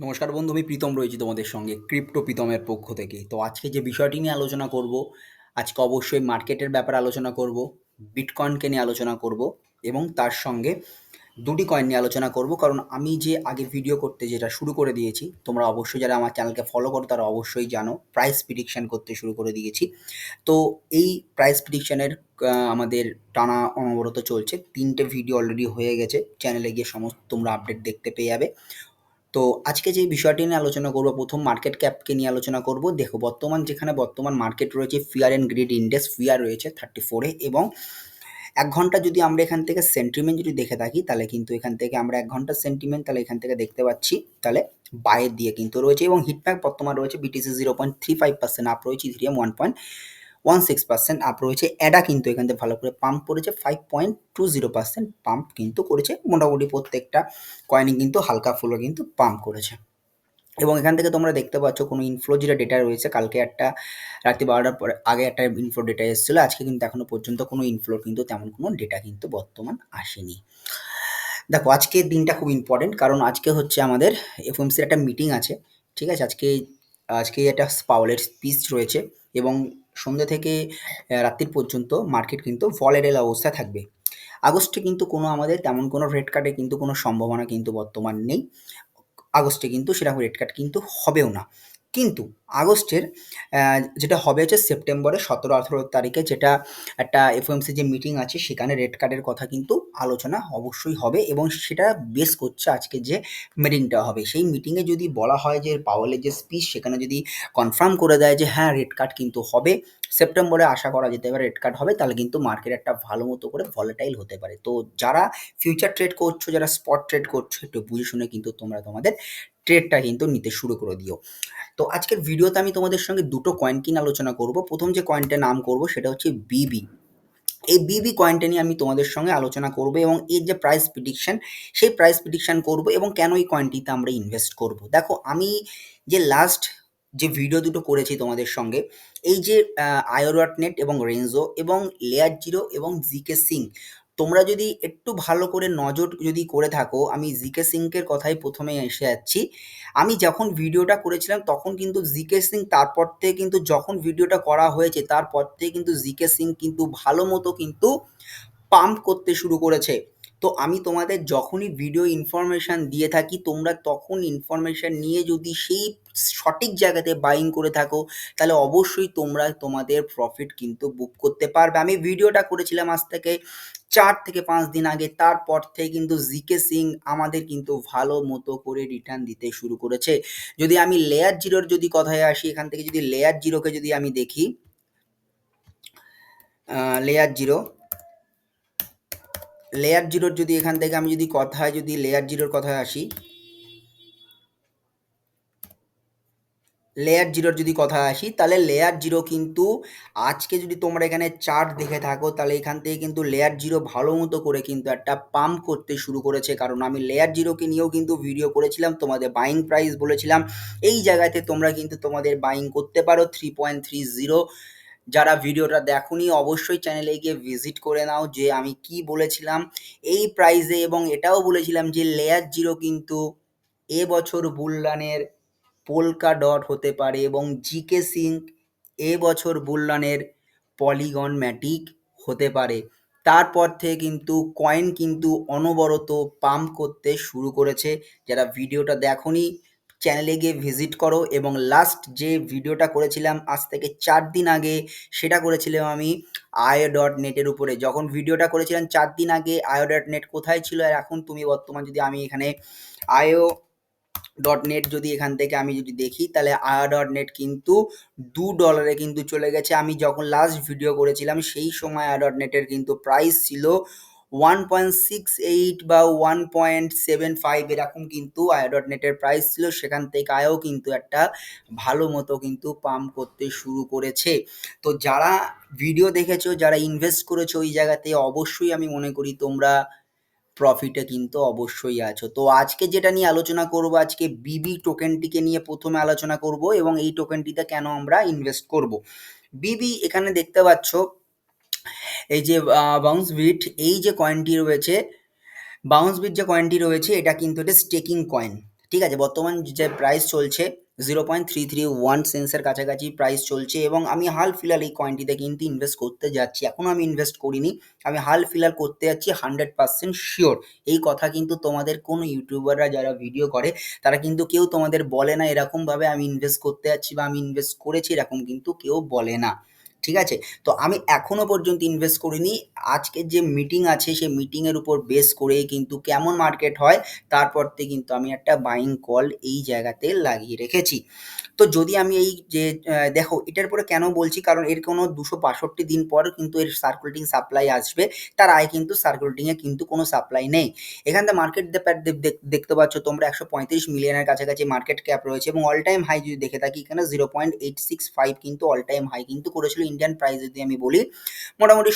নমস্কার বন্ধু, আমি প্রীতম রয়েছি তোমাদের সঙ্গে ক্রিপ্টো প্রীতমের পক্ষ থেকে। তো আজকে যে বিষয়টি নিয়ে আলোচনা করব, আজকে অবশ্যই মার্কেটের ব্যাপারে আলোচনা করব, বিটকয়েনকে নিয়ে আলোচনা করব এবং তার সঙ্গে দুটি কয়েন নিয়ে আলোচনা করব। কারণ আমি যে আগে ভিডিও করতে যেটা শুরু করে দিয়েছি, তোমরা অবশ্যই যারা আমার চ্যানেলকে ফলো করো তারা অবশ্যই জানো, প্রাইস প্রিডিকশন করতে শুরু করে দিয়েছি। তো এই প্রাইস প্রিডিকশনের আমাদের টানা অনবরত চলছে। ৩টে ভিডিও অলরেডি হয়ে গেছে, চ্যানেলে গিয়ে সমস্ত তোমরা আপডেট দেখতে পেয়ে যাবে। তো আজকে যে বিষয়টি নিয়ে আলোচনা করব, প্রথম মার্কেট ক্যাপকে নিয়ে আলোচনা করব। দেখো, বর্তমান মার্কেট রয়েছে, fear and greed index fear রয়েছে 34-এ, এবং 1 ঘন্টা যদি আমরা এখান থেকে সেন্টিমেন্ট যদি দেখে থাকি, তাহলে কিন্তু এখান থেকে আমরা 1 ঘন্টার সেন্টিমেন্ট তাহলে এখান থেকে দেখতে পাচ্ছি, তাহলে বায়ের দিয়ে কিন্তু রয়েছে। এবং হিটম্যাপ বর্তমান রয়েছে, বিটিসি 0.35% আপ রয়েছে, ইথেরিয়াম 1.16% আপ রয়েছে। অ্যাডা কিন্তু এখান থেকে ভালো করে পাম্প করেছে, 5.20% পাম্প কিন্তু করেছে। মোটামুটি প্রত্যেকটা কয়েনই কিন্তু হালকা ফুলো কিন্তু পাম্প করেছে। এবং এখান থেকে তোমরা দেখতে পাচ্ছ কোনো ইনফ্লো যেটা ডেটা রয়েছে, কালকে একটা রাত্রি 12টার পরে আগে একটা ইনফ্লো ডেটা এসেছিলো, আজকে কিন্তু এখনো পর্যন্ত কোনো ইনফ্লো কিন্তু তেমন কোনো ডেটা কিন্তু বর্তমান আসেনি। দেখো, আজকের দিনটা খুব ইম্পর্টেন্ট, কারণ আজকে হচ্ছে আমাদের এফওএমসির একটা মিটিং আছে। ঠিক আছে, আজকে আজকে একটা পাওয়েলের স্পিচ রয়েছে, এবং সন্ধ্যে থেকে রাত্রির পর্যন্ত মার্কেট কিন্তু ভলেটাইল অবস্থায় থাকবে। আগস্টে কিন্তু কোনো আমাদের তেমন কোনো রেড কার্ডে কিন্তু কোনো সম্ভাবনা কিন্তু বর্তমান নেই। আগস্টে কিন্তু সেরকম রেড কার্ড কিন্তু হবেও না। কিন্তু আগস্টের যেটা হবে হচ্ছে সেপ্টেম্বরের 17-18 তারিখে, যেটা একটা এফওএমসি যে মিটিং আছে, সেখানে রেড কার্ডের কথা কিন্তু আলোচনা অবশ্যই হবে, এবং সেটা বেস করছে আজকে যে মিটিংটা হবে। সেই মিটিংয়ে যদি বলা হয় যে পাওয়েলের যে স্পিচ, সেখানে যদি কনফার্ম করে দেয় যে হ্যাঁ, রেড কার্ড কিন্তু হবে, সেপ্টেম্বরে আশা করা যেতে পারে রেড কার্ড হবে, তাহলে কিন্তু মার্কেট একটা ভালো মতো করে ভলেটাইল হতে পারে। তো যারা ফিউচার ট্রেড করছো, যারা স্পট ট্রেড করছো, একটু বুঝে শুনে কিন্তু তোমরা তোমাদের ট্রেডটা কিন্তু নিতে শুরু করে দিও। তো আজকের ভিডিওতে আমি তোমাদের সঙ্গে দুটো কয়েন কিনে আলোচনা করব। প্রথম যে কয়েনটার নাম করব সেটা হচ্ছে বিবি। এই বিবি কয়েনটা নিয়ে আমি তোমাদের সঙ্গে আলোচনা করব, এবং এর যে প্রাইস প্রিডিকশন, সেই প্রাইস প্রিডিকশন করব, এবং কেন এই কয়েনটিতে আমরা ইনভেস্ট করব। দেখো, আমি যে লাস্ট যে ভিডিও দুটো করেছি তোমাদের সঙ্গে, এই যে আয়োডট নেট এবং রেঞ্জো এবং লেয়ার জিরো এবং জিকে সিং, তোমরা যদি একটু ভালো করে নজর যদি করে থাকো, আমি জিকে সিংকের কথাই প্রথমে এসে যাচ্ছি। আমি যখন ভিডিওটা করেছিলাম তখন কিন্তু জিকে সিং, তারপর থেকে কিন্তু যখন ভিডিওটা করা হয়েছে তারপর থেকে কিন্তু জিকে সিং কিন্তু ভালো মতো কিন্তু পাম্প করতে শুরু করেছে। তো আমি তোমাদের যখনই ভিডিও ইনফরমেশান দিয়ে থাকি, তোমরা তখন ইনফরমেশান নিয়ে যদি সেই সঠিক জায়গাতে বাইং করে থাকো, তাহলে অবশ্যই তোমরা তোমাদের প্রফিট কিন্তু বুক করতে পারবে। আমি ভিডিওটা করেছিলাম আজ থেকে 4 থেকে 5 দিন আগে, তারপর থেকে কিন্তু জিকে সিং আমাদের কিন্তু ভালো মতো করে রিটার্ন দিতে শুরু করেছে। যদি আমি লেয়ার জিরোর যদি কথায় আসি, এখান থেকে যদি লেয়ার জিরোকে যদি আমি দেখি, লেয়ার জিরো লেয়ার জিরোর যদি এখান থেকে আমি যদি লেয়ার জিরোর কথায় আসি, তাহলে লেয়ার জিরো কিন্তু আজকে যদি তোমরা এখানে চার্ট দেখে থাকো, তাহলে এখান থেকে কিন্তু লেয়ার জিরো ভালো মতো করে কিন্তু একটা পাম্প করতে শুরু করেছে। কারণ আমি লেয়ার জিরোকে নিয়েও কিন্তু ভিডিও করেছিলাম, তোমাদের বাইং প্রাইস বলেছিলাম, এই জায়গাতে তোমরা কিন্তু তোমাদের বাইং করতে পারো 3.30। যারা ভিডিওটা দেখোনি অবশ্যই চ্যানেলে গিয়ে ভিজিট করে নাও, যে আমি কি বলেছিলাম এই প্রাইসে, এবং এটাও বলেছিলাম যে লেয়ার জিরো কিন্তু এবছর বুলরানের পোলকা ডট হতে পারে, এবং জিকে সিং এবছর বুলরানের পলিগন ম্যাটিক হতে পারে। তারপর থেকে কিন্তু কয়েন কিন্তু অনবরত পাম্প করতে শুরু করেছে। যারা ভিডিওটা দেখোনি চ্যানেলে গিয়ে ভিজিট করো, এবং লাস্ট যে ভিডিওটা করেছিলাম আজ থেকে 4 দিন আগে, সেটা করেছিলাম আমি আইও.নেটের উপরে। যখন ভিডিওটা করেছিলাম 4 দিন আগে, আইও.নেট কোথায় ছিল, আর এখন তুমি বর্তমান যদি আমি এখানে আইও.নেট যদি এখান থেকে আমি যদি দেখি, তাহলে আইও.নেট কিন্তু $2 কিন্তু চলে গেছে। আমি যখন লাস্ট ভিডিও করেছিলাম সেই সময় আইও.নেটের কিন্তু প্রাইস ছিল 1.68 বা 1.75, এরকম কিন্তু আইও.নেটের প্রাইস ছিল। সেখান থেকে আয়ও কিন্তু একটা ভালো মতো কিন্তু পাম্প করতে শুরু করেছে। তো যারা ভিডিও দেখেছো, যারা ইনভেস্ট করেছো ওই জায়গাতে, অবশ্যই আমি মনে করি তোমরা প্রফিটে কিন্তু অবশ্যই আছো। তো আজকে যেটা নিয়ে আলোচনা করব, আজকে বিবি টোকেনটিকে নিয়ে প্রথমে আলোচনা করব, এবং এই টোকেনটিতে কেন আমরা ইনভেস্ট করব। বিবি এখানে দেখতে পাচ্ছ, এই যে বাউন্স বিট, এই যে কয়েনটি রয়েছে, বাউন্স বিট যে কয়েনটি রয়েছে, এটা কিন্তু এটা স্টেকিং কয়েন। ঠিক আছে, বর্তমান যে প্রাইস চলছে 0.331 সেন্সের কাছাকাছি প্রাইস চলছে, এবং আমি হাল ফিলহাল এই কয়েনটিতে কিন্তু ইনভেস্ট করতে যাচ্ছি। এখনও আমি ইনভেস্ট করিনি, আমি হাল ফিলহাল করতে যাচ্ছি 100% শিওর। এই কথা কিন্তু তোমাদের কোনো ইউটিউবাররা যারা ভিডিও করে তারা কিন্তু কেউ তোমাদের বলে না এরকমভাবে আমি ইনভেস্ট করতে যাচ্ছি বা আমি ইনভেস্ট করেছি, এরকম কিন্তু কেউ বলে না। ঠিক আছে, তো আমি এখনো পর্যন্ত ইনভেস্ট করিনি। আজকের যে মিটিং আছে সেই মিটিংয়ের উপর বেস করে কিন্তু কেমন মার্কেট হয় তারপর থেকে কিন্তু আমি একটা বাইং কল এই জায়গাতে লাগিয়ে রেখেছি। তো যদি আমি এই যে দেখো এটার পরে কেন বলছি, কারণ এর কোনো 262 দিন পর কিন্তু এর সার্কুলেটিং সাপ্লাই আসবে, তার আগে কিন্তু সার্কুলেটিংয়ে কিন্তু কোনো সাপ্লাই নেই। এখান থেকে মার্কেট দেখতে পাচ্ছ তোমরা 135 মিলিয়নের কাছাকাছি মার্কেট ক্যাপ রয়েছে, এবং অল টাইম হাই যদি দেখে থাকি এখানে 0.865 কিন্তু অল টাইম হাই কিন্তু করেছিল। ইন্ডিয়ান প্রাইস যদি আমি বলি মোটামুটি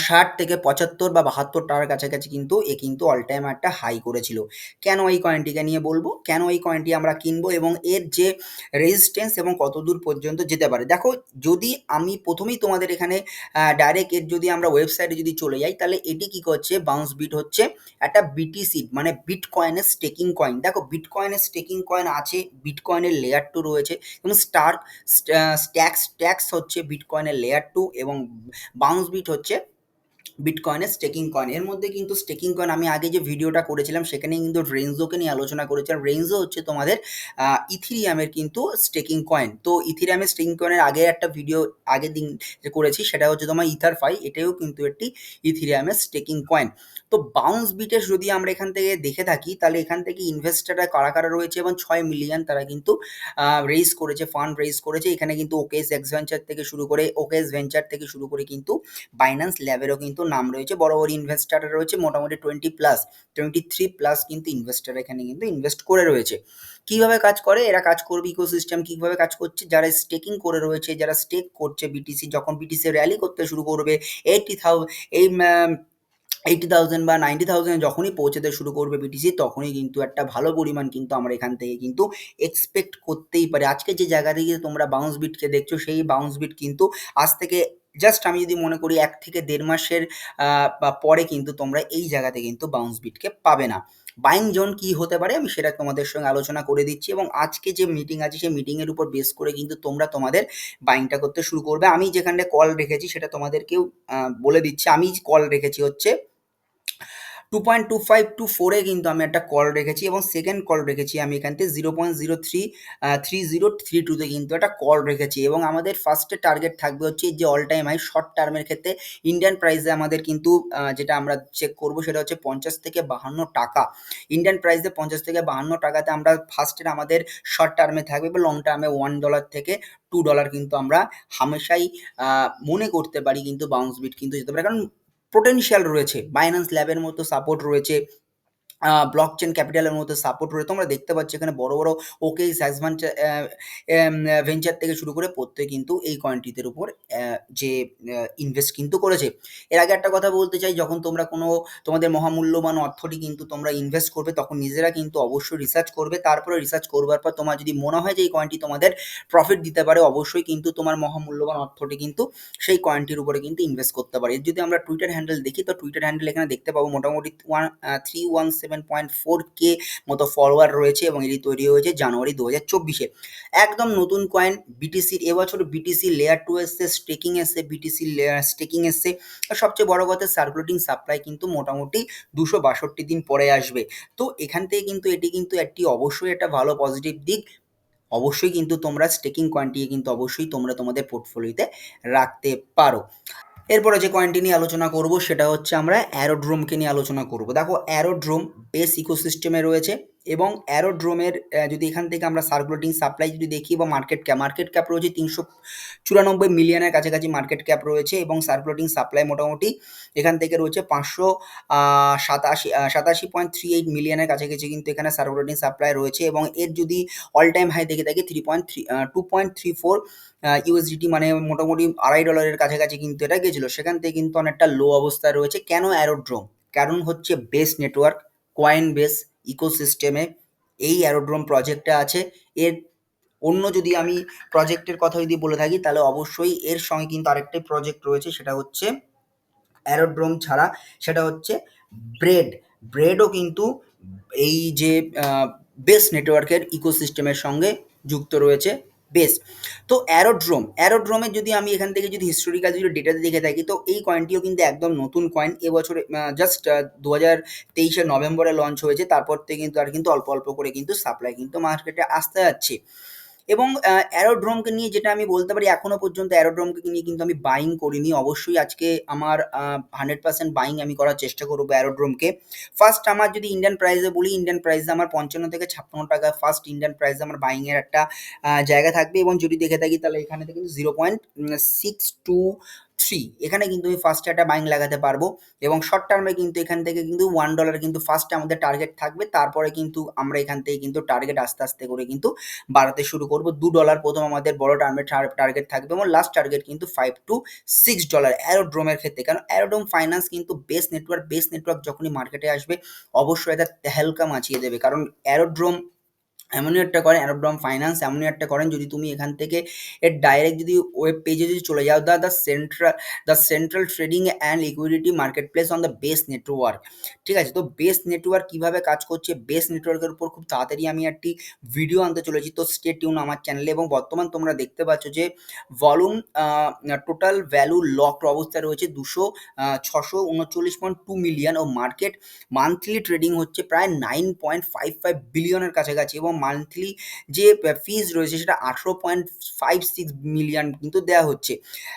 60 থেকে 75 বা 72 টাকার কাছাকাছি কিন্তু এ কিন্তু অল টাইম একটা হাই করেছিল। কেন এই কয়েনটিকে নিয়ে বলবো, কেন এই কয়েনটি আমরা কিনবো এবং এর যে রেজিস্ট্যান্স এবং কত দূর পর্যন্ত যেতে পারে। দেখো যদি আমি প্রথমেই তোমাদের এখানে ডাইরেক্ট এর যদি আমরা ওয়েবসাইটে যদি চলে যাই, তাহলে এটি কি করছে, বাউন্স বিট হচ্ছে একটা বিটিসি মানে বিটকয়েনের স্টেকিং কয়েন। দেখো বিটকয়েনের স্টেকিং কয়েন আছে, বিটকয়েনের লেয়ার 2 রয়েছে, এবং স্ট্যাক্স হচ্ছে বিটকয়েনের লেয়ার 2, এবং বাউন্স বিট হচ্ছে বিটকয়েনের স্টেকিং কয়েন। এর মধ্যে কিন্তু স্টেকিং কয়েন আমি আগে যে ভিডিওটা করেছিলাম সেখানে কিন্তু রেঞ্জোকে নিয়ে আলোচনা করেছিলাম। রেঞ্জো হচ্ছে তোমাদের ইথিরিয়ামের কিন্তু স্টেকিং কয়েন। তো ইথিরিয়ামের স্টেকিং কয়েনের আগে একটা ভিডিও আগের দিন যে করেছি সেটা হচ্ছে তোমার ইথারফাই, এটাও কিন্তু একটি ইথিরিয়ামের স্টেকিং কয়েন। তো বাউন্স বিটের যদি আমরা এখান থেকে দেখে থাকি, তাহলে এখান থেকে ইনভেস্টাররা কারা কারা রয়েছে, এবং 6 মিলিয়ন তারা কিন্তু রেইজ করেছে, ফান্ড রেইজ করেছে। এখানে কিন্তু ওকেএস ভেঞ্চার থেকে শুরু করে কিন্তু বাইন্যান্স ল্যাবেরও কিন্তু নাম রয়েছে, বড় বড় ইনভেস্টাররা রয়েছে, মোটামুটি 23+ কিন্তু ইনভেস্টার এখানে কিন্তু ইনভেস্ট করে রয়েছে। কিভাবে কাজ করে, এরা কাজ করবে ইকোসিস্টেম কিভাবে কাজ করছে, যারা স্টেকিং করে রয়েছে, যারা স্টেক করছে বিটিসি, যখন বিটিসি র্যালি করতে শুরু করবে 80,000 এই 80,000 বা 90,000 যখনই পৌঁছাতে শুরু করবে বিটিসি, তখনই কিন্তু একটা ভালো পরিমাণ কিন্তু আমরা এখান থেকে কিন্তু এক্সপেক্ট করতেই পারি। আজকে যে জায়গা থেকে তোমরা বাউন্স বিটকে দেখছো, সেই বাউন্স বিট কিন্তু আজ থেকে জাস্ট আমি যদি মনে করি 1 থেকে 1.5 মাসের বা পরে কিন্তু তোমরা এই জায়গাতে কিন্তু বাউন্স বিটকে পাবে না। বাইং জোন কি হতে পারে আমি সেটা তোমাদের সঙ্গে আলোচনা করে দিচ্ছি, এবং আজকে যে মিটিং আছে সেই মিটিংয়ের উপর বেস করে কিন্তু তোমরা তোমাদের বাইংটা করতে শুরু করবে। আমি যেখানটা কল রেখেছি সেটা তোমাদেরকেও বলে দিচ্ছি। আমি কল রেখেছি হচ্ছে 2.25 to 4 কিন্তু আমি একটা কল রেখেছি, এবং সেকেন্ড কল রেখেছি আমি এখান থেকে 0.033032 কিন্তু একটা কল রেখেছি, এবং আমাদের ফার্স্টে টার্গেট থাকবে হচ্ছে যে অল টাইম হাই শর্ট টার্মের ক্ষেত্রে ইন্ডিয়ান প্রাইসে আমাদের কিন্তু যেটা আমরা চেক করবো সেটা হচ্ছে 50 থেকে 52 টাকা। ইন্ডিয়ান প্রাইসে 50 থেকে 52 টাকাতে আমরা ফার্স্টের আমাদের শর্ট টার্মে থাকবে, বা লং টার্মে $1 থেকে $2 কিন্তু আমরা হামেশাই মনে করতে পারি কিন্তু বাউন্স বিট কিন্তু যেতে পারে, কারণ পোটেনশিয়াল রয়েছে, বাইন্যান্স ল্যাবের মতো সাপোর্ট রয়েছে, ব্লকচেন ক্যাপিটালের মধ্যে সাপোর্ট রয়েছে। তোমরা দেখতে পাচ্ছ এখানে বড় বড় ওকেএস ভেঞ্চার থেকে শুরু করে প্রত্যেকে কিন্তু এই কয়েনটিদের উপর যে ইনভেস্ট কিন্তু করেছে। এর আগে একটা কথা বলতে চাই, যখন তোমরা কোনো তোমাদের মহামূল্যবান অর্থটি কিন্তু তোমরা ইনভেস্ট করবে, তখন নিজেরা কিন্তু অবশ্যই রিসার্চ করবে। তারপরে রিসার্চ করবার পর তোমার যদি মনে হয় যে এই কয়েনটি তোমাদের প্রফিট দিতে পারে, অবশ্যই কিন্তু তোমার মহামূল্যবান অর্থটি কিন্তু সেই কয়েনটির উপরে কিন্তু ইনভেস্ট করতে পারে। যদি আমরা টুইটার হ্যান্ডেল দেখি, তো টুইটার হ্যান্ডেল এখানে দেখতে পাবো মোটামুটি 317.4K মতো ফলোয়ার রয়েছে, এবং এটি তৈরি হয়েছে জানুয়ারি 2024-এ। একদম নতুন কয়েন বিটিসির, এবছর বিটিসি লেয়ার 2 এসছে, স্টেকিং এসছে, বিটিসি স্টেকিং এসছে, আর সবচেয়ে বড় কথা সার্কুলেটিং সাপ্লাই কিন্তু মোটামুটি 262 দিন পরে আসবে। তো এখান থেকে কিন্তু এটি কিন্তু একটি অবশ্যই একটা ভালো পজিটিভ দিক। অবশ্যই কিন্তু তোমরা স্টেকিং কয়েনটিকে কিন্তু অবশ্যই তোমরা তোমাদের পোর্টফোলিওতে রাখতে পারো। এরপরে যে কয়েনটি নিয়ে আলোচনা করব সেটা হচ্ছে আমরা অ্যারোড্রোমকে নিয়ে আলোচনা করব। দেখো অ্যারোড্রোম বেস ইকোসিস্টেমে রয়েছে, এবং অ্যারোড্রোমের যদি এখান থেকে আমরা সার্কুলেটিং সাপ্লাই যদি দেখি বা মার্কেট ক্যাপ রয়েছে 394 মিলিয়নের কাছাকাছি মার্কেট ক্যাপ রয়েছে, এবং সার্কুলেটিং সাপ্লাই মোটামুটি এখান থেকে রয়েছে 587.38 মিলিয়নের কাছাকাছি কিন্তু এখানে সার্কুলেটিং সাপ্লাই রয়েছে, এবং এর যদি অল টাইম হাই দেখে থাকি 2.34 ইউএসডিটি মানে মোটামুটি $2.5 কাছাকাছি কিন্তু এটা গেছিলো। সেখান থেকে কিন্তু অনেকটা লো অবস্থায় রয়েছে। কেন অ্যারোড্রোম? কারণ হচ্ছে বেস নেটওয়ার্ক, কয়েন বেস ইকোসিস্টেমে এই অ্যারোড্রোম প্রজেক্টটা আছে। এর অন্য যদি আমি প্রজেক্টের কথা যদি বলে থাকি, তাহলে অবশ্যই এর সঙ্গে কিন্তু আরেকটাই প্রজেক্ট রয়েছে, সেটা হচ্ছে অ্যারোড্রোম ছাড়া, সেটা হচ্ছে ব্রেডও কিন্তু এই যে বেস নেটওয়ার্কের ইকোসিস্টেমের সঙ্গে যুক্ত রয়েছে বেস। তো অ্যারোড্রোমের যদি আমি এখান থেকে যদি হিস্টোরিক্যাল যদি ডেটা দেখে থাকি, তো এই কয়েনটিও কিন্তু একদম নতুন কয়েন। এবছরে জাস্ট 2023 নভেম্বরে লঞ্চ হয়েছে, তারপর থেকে কিন্তু আর কিন্তু অল্প অল্প করে কিন্তু সাপ্লাই কিন্তু মার্কেটে আসতে যাচ্ছে। এবং অ্যারোড্রোমকে নিয়ে যেটা আমি বলতে পারি, এখনো পর্যন্ত অ্যারোড্রোমকে নিয়ে কিন্তু আমি বাইং করিনি। অবশ্যই আজকে আমার 100% বাইং আমি করার চেষ্টা করবো অ্যারোড্রোমকে। ফার্স্ট আমার যদি ইন্ডিয়ান প্রাইসে বলি, ইন্ডিয়ান প্রাইসে আমার 55 থেকে 56 টাকা ফার্স্ট ইন্ডিয়ান প্রাইসে আমার বাইংয়ের একটা জায়গা থাকবে। এবং যদি দেখে থাকি তাহলে এখানে থেকে কিন্তু 0.623 এখানে কিন্তু আমি ফার্স্টে একটা বাইং লাগাতে পারবো। এবং শর্ট টার্মে কিন্তু এখান থেকে কিন্তু $1 কিন্তু ফার্স্টে আমাদের টার্গেট থাকবে। তারপরে কিন্তু আমরা এখান থেকে কিন্তু টার্গেট আস্তে আস্তে করে কিন্তু বাড়াতে শুরু করবো। $2 প্রথম আমাদের বড় টার্গেট থাকবে, এবং লাস্ট টার্গেট কিন্তু $5 to $6 অ্যারোড্রোমের ক্ষেত্রে। কারণ অ্যারোড্রোম ফাইন্যান্স কিন্তু বেস নেটওয়ার্ক যখনই মার্কেটে আসবে অবশ্যই এটা তেহলকা মাচিয়ে দেবে। কারণ অ্যারোড্রোম ফাইন্যান্স এমনই একটা করেন, যদি তুমি এখান থেকে এর ডাইরেক্ট যদি ওয়েব পেজে যদি চলে যাও, the central trading and liquidity market place on the base network. ঠিক আছে, তো বেস নেটওয়ার্ক কীভাবে কাজ করছে, বেস নেটওয়ার্কের উপর খুব তাড়াতাড়ি আমি একটি ভিডিও আনতে চলেছি। তো স্টে টিউন আমার চ্যানেলে। এবং বর্তমান তোমরা দেখতে পাচ্ছ যে ভলিউম টোটাল ভ্যালু লকড অবস্থায় রয়েছে 639.2 মিলিয়ন, ও মার্কেট মান্থলি ট্রেডিং হচ্ছে প্রায় 9.55 বিলিয়নের কাছাকাছি। এবং মান্থলি যে ফিজ রয়েছে সেটা 18.56 মিলিয়ন কিন্তু দেওয়া হচ্ছে।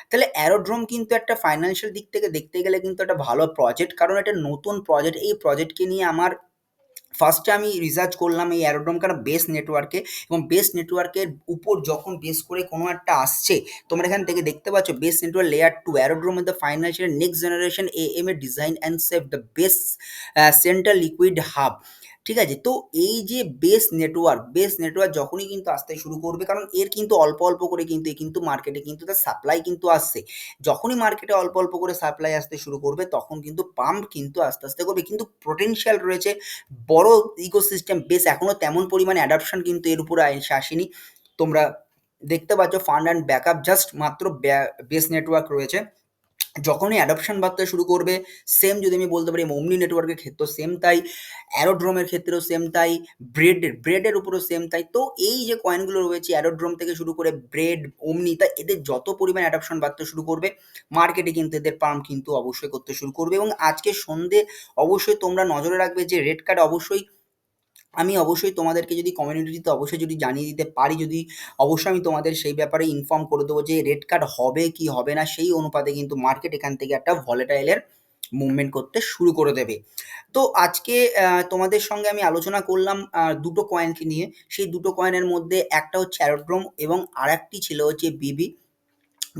তাহলে অ্যারোড্রোম কিন্তু একটা ফাইন্যান্সিয়াল দিক থেকে দেখতে গেলে কিন্তু একটা ভালো প্রজেক্ট, কারণ এটা নতুন প্রজেক্ট। এই প্রজেক্টকে নিয়ে আমার ফার্স্টে আমি রিসার্চ করলাম এই অ্যারোড্রোম, কারণ বেস নেটওয়ার্কে, এবং বেস নেটওয়ার্কের উপর যখন বেস করে কোনো একটা আসছে, তোমরা এখান থেকে দেখতে পাচ্ছ base network layer 2 aerodrome in the financial next generation am A design and save the base central liquid hub. ঠিক আছে, তো এই যে বেস নেটওয়ার্ক যখনই কিন্তু আসতে শুরু করবে, কারণ এর কিন্তু অল্প অল্প করে কিন্তু মার্কেটে কিন্তু তার সাপ্লাই কিন্তু আসছে। যখনই মার্কেটে অল্প অল্প করে সাপ্লাই আসতে শুরু করবে, তখন কিন্তু পাম্প কিন্তু আস্তে আস্তে করবে। কিন্তু পোটেনশিয়াল রয়েছে বড় ইকোসিস্টেম বেস, এখনো তেমন পরিমাণে অ্যাডাপশন কিন্তু এর উপরে আসেনি। তোমরা দেখতে পাচ্ছ ফান্ড অ্যান্ড ব্যাকআপ জাস্ট মাত্র বেস নেটওয়ার্ক রয়েছে। যখনই অ্যাডপশন বাড়তে শুরু করবে, সেম যদি আমি বলতে পারি ওমনি নেটওয়ার্কের ক্ষেত্রেও সেম তাই, অ্যারোড্রোমের ক্ষেত্রেও সেম তাই, ব্রেডের উপরেও সেম তাই। তো এই যে কয়েনগুলো রয়েছে অ্যারোড্রোম থেকে শুরু করে ব্রেড, ওমনি, তাই এদের যত পরিমাণ অ্যাডপশন বাড়তে শুরু করবে, মার্কেটে কিন্তু এদের পাম্প কিন্তু অবশ্যই করতে শুরু করবে। এবং আজকে সন্ধে অবশ্যই তোমরা নজরে রাখবে যে রেড কার্ড অবশ্যই তোমাদেরকে যদি কমিউনিটিতে অবশ্যই যদি জানিয়ে দিতে পারি, যদি অবশ্যই আমি তোমাদের সেই ব্যাপারে ইনফর্ম করে দেবো যে রেড কার্ড হবে কি হবে না। সেই অনুপাতে কিন্তু মার্কেট এখান থেকে একটা ভলেটাইলের মুভমেন্ট করতে শুরু করে দেবে। তো আজকে তোমাদের সঙ্গে আমি আলোচনা করলাম দুটো কয়েনকে নিয়ে। সেই দুটো কয়েনের মধ্যে একটা হচ্ছে অ্যারোড্রোম, এবং আরেকটি ছিল হচ্ছে বিবি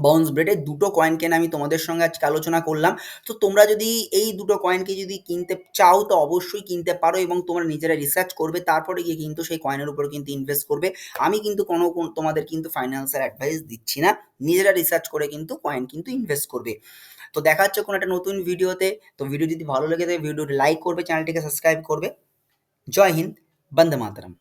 বাউন্স ব্রেডের। দুটো কয়েনকে আমি তোমাদের সঙ্গে আজকে আলোচনা করলাম। তো তোমরা যদি এই দুটো কয়েনকে যদি কিনতে চাও তো অবশ্যই কিনতে পারো, এবং তোমরা নিজেরা রিসার্চ করবে, তারপরে গিয়ে কিন্তু সেই কয়েনের উপর কিন্তু ইনভেস্ট করবে। আমি কিন্তু তোমাদের কিন্তু ফাইন্যান্সিয়াল অ্যাডভাইস দিচ্ছি না, নিজেরা রিসার্চ করে কিন্তু কয়েন কিন্তু ইনভেস্ট করবে। তো দেখা হচ্ছে কোনো একটা নতুন ভিডিওতে। তো ভিডিও যদি ভালো লেগে থাকে ভিডিওটি লাইক করবে, চ্যানেলটিকে সাবস্ক্রাইব করবে। জয় হিন্দ, বন্দে মাতরম।